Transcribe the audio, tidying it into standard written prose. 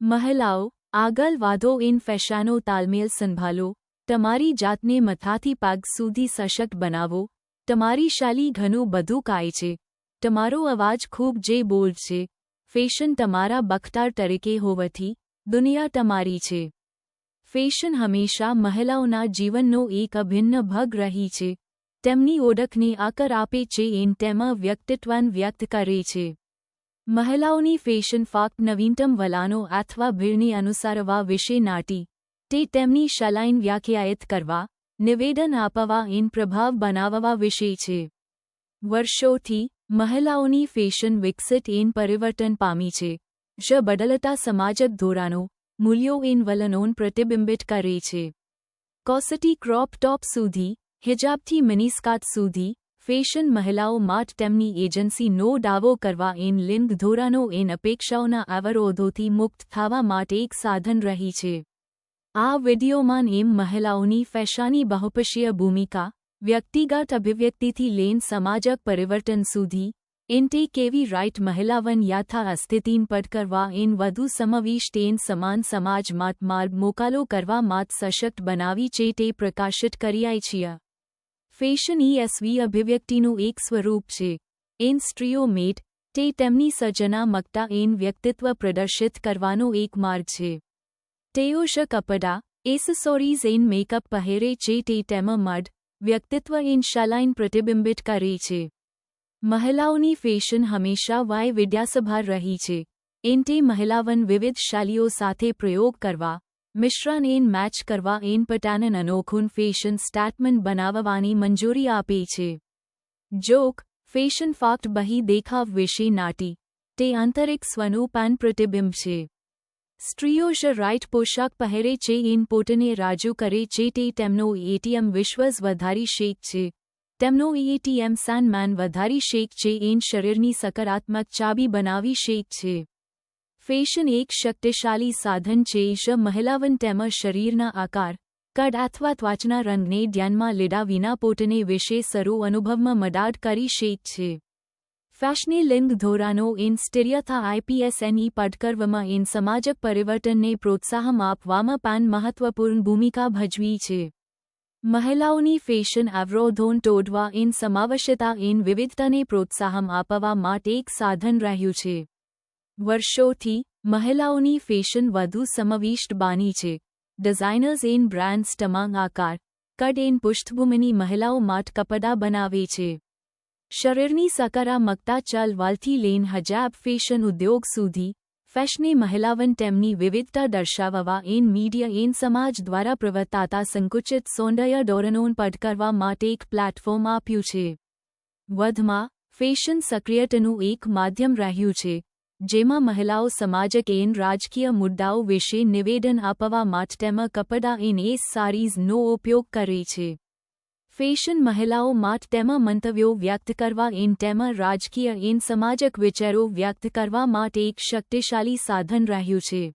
મહિલાઓ, આગળ વધો ઇન ફેશનનો તાલમેલ સંભાળો, તમારી જાતને મથાથી પગ સુધી સશક્ત બનાવો, તમારી શાલી ઘણું બધું કાય છે, તમારો અવાજ ખૂબ જે બોલ્ડ છે, ફેશન તમારા બખ્તર તરીકે હોવાથી, દુનિયા તમારી છે. ફેશન હંમેશા મહિલાઓના જીવનનો એક અભિન્ન ભાગ રહી છે, તેમની ઓળખને આકાર આપે છે અને તેમાં વ્યક્તિત્વને વ્યક્ત કરે છે. મહિલાઓની ફેશન ફક્ત નવીનતમ વલણો અથવા ભીડને અનુસરવા વિશે નથી, તે તેમની શૈલીને વ્યાખ્યાયિત કરવા, નિવેદન આપવા અને પ્રભાવ બનાવવા વિશે છે. વર્ષોથી, મહિલાઓની ફેશન વિકસિત અને પરિવર્તન પામી છે, જે બદલતા સામાજિક ધોરણો, મૂલ્યો અને વલણોને પ્રતિબિંબિત કરે છે. કોર્સેટથી ક્રોપ ટોપ સુધી, હિજાબથી મિનીસ્કર્ટ સુધી, ફેશન મહિલાઓ માટે તેમની એજન્સીનો દાવો કરવા અને લિંગ ધોરણો અને અપેક્ષાઓના અવરોધોથી મુક્ત થવા માટે એક સાધન રહી છે. આ વિડિયોમાં મહિલાઓની ફેશનની બહુપક્ષીય ભૂમિકા, વ્યક્તિગત અભિવ્યક્તિથી લઈને સામાજિક પરિવર્તન સુધી, તે કેવી રાઈટ મહિલાઓને યથાસ્થિતિને પડકારવા અને વધુ સમાવિષ્ટ અને સમાન સમાજ માટે માર્ગ મોકળો કરવા માટે સશક્ત બનાવી છે તે પ્રકાશિત કર્યા છીએ. ફેશન એસવી અભિવ્યક્તિનું એક સ્વરૂપ છે, સ્ત્રીઓ મેટ, તે તેમની સર્જનાત્મકતા અને વ્યક્તિત્વ પ્રદર્શિત કરવાનો એક માર્ગ છે. તેઓ કપડાં, એસેસરીઝ અને મેકઅપ પહેરે છે તે તેમાં મર્દ, વ્યક્તિત્વ અને શૈલીને પ્રતિબિંબિત કરે છે. મહિલાઓની ફેશન હંમેશા વૈવિધ્યસભર રહી છે, તે મહિલાઓને વિવિધ શૈલીઓ સાથે પ્રયોગ કરવા, મિશ્રણ અને મેચ કરવા અને પોતાને અનોખું ફેશન સ્ટેટમેન્ટ બનાવવાની મંજૂરી આપે છે. જોક, ફેશન ફક્ત બહી દેખાવ વિશે નથી, તે આંતરિક સ્વરૂપનું પ્રતિબિંબ છે. સ્ત્રીઓ રાઈટ પોશાક પહેરે છે અને પોતાને રજૂ કરે છે તે તેમનો એટીએમ વિશ્વાસ વધારી શકે છે, તેમનો એટીએમ સન્માન વધારી શકે છે અને શરીરની સકારાત્મક ચાવી બનાવી શકે છે. ફેશન એક શક્તિશાળી સાધન છે જે મહિલાઓને તેમના શરીરના આકાર, કદ અથવા ત્વચાના રંગને ધ્યાનમાં લીધા વિના પોતાને વિશે સારો અનુભવમાં મદદ કરી શકે છે. ફેશને લિંગ ધોરણો અને સ્ટીરિયોટાઇપ્સને પડકારવામાં અને સામાજિક પરિવર્તનને પ્રોત્સાહન આપવામાં પણ મહત્વપૂર્ણ ભૂમિકા ભજવી છે. મહિલાઓની ફેશન અવરોધોને તોડવા અને સમાવેશિતા અને વિવિધતાને પ્રોત્સાહન આપવા માટે એક સાધન રહ્યું છે. વર્ષોથી, મહિલાઓની ફેશન વધુ સમાવિષ્ટ બની છે. ડિઝાઇનર્સ અને બ્રાન્ડ્સ તમામ આકાર, કદ અને પૃષ્ઠભૂમિની મહિલાઓ માટે કપડાં બનાવે છે. શરીરની સકારાત્મકતા ચળવળથી લઈને હિજાબ ફેશન ઉદ્યોગ સુધી, ફેશને મહિલાઓને તેમની વિવિધતા દર્શાવવા અને મીડિયા અને સમાજ દ્વારા પ્રવર્તાતા સંકુચિત સૌંદર્ય ધોરણોને પડકારવા માટે એક પ્લેટફોર્મ આપ્યું છે. વધુમાં, ફેશન સક્રિયતાનું એક માધ્યમ રહ્યું છે, જેમાં મહિલાઓ સામાજિક અને રાજકીય મુદ્દાઓ વિશે નિવેદન આપવા માટે તેમાં કપડાં અને એસેસરીઝનો ઉપયોગ કરે છે. ફેશન મહિલાઓ માટે તેમાં મંતવ્યો વ્યક્ત કરવા અને તેમાં રાજકીય અને સામાજિક વિચારો વ્યક્ત કરવા માટે એક શક્તિશાળી સાધન રહ્યું છે.